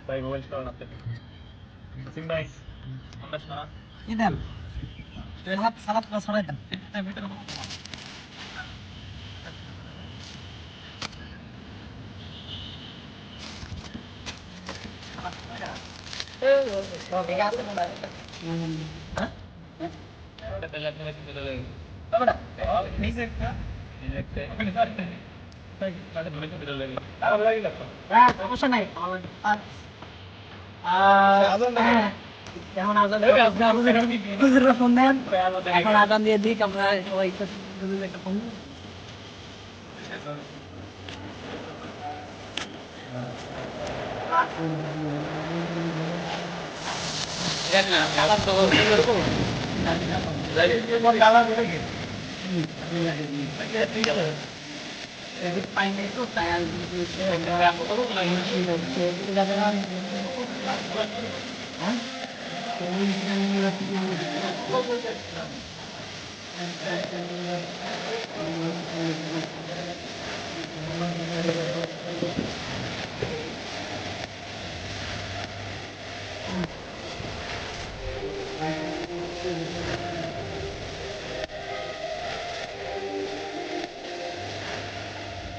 ভাই মোবাইল চালান আপনি সিং ভাই আমরা শোনা কি দেন তুই হাত সালাদ করে ছড়াই দেন ভিতরে সমস্যা নাই এখন আজান দিয়ে দিক আমরা সবাই একটা ফোন পাইনি তো তাই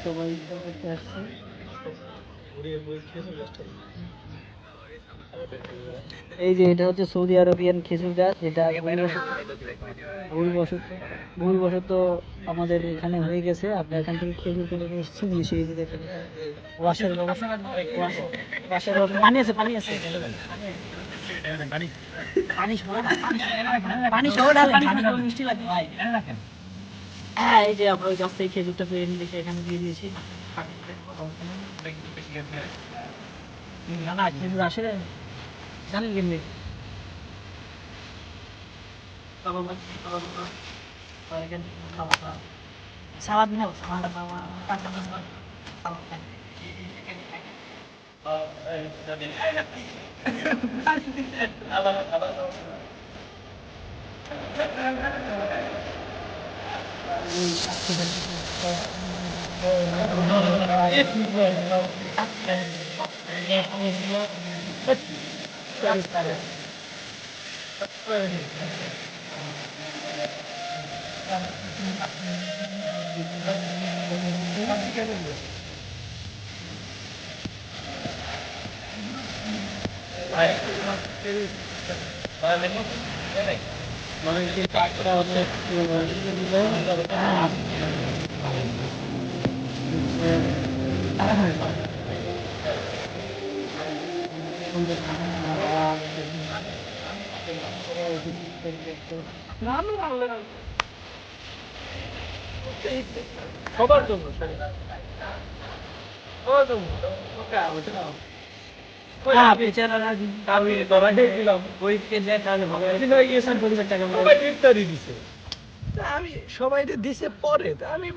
সবাই করতে আসছে এই যে এটা হচ্ছে সৌদি আরবিয়ান খেজুর গাছ, যেটা ভুলবশত আমাদের এখানে হয়ে গেছে। আমরা এখান থেকে খেজুর কিনে নিয়ে এসেছি, মিশিয়ে দিতে ওয়াশের ব্যবস্থা পানি আছে পানি সহ ঢালেন, মিষ্টি লাগবে ভাই। হ্যাঁ এই যে আমরা ওই গাছ থেকে খেজুরটা পেরে নিয়ে এখানে দিয়ে দিয়েছি। না খেজুর আসে জানেন কেমনি সালাদ নাও সবার জন্য আমি সবাই দিছে পরে আমি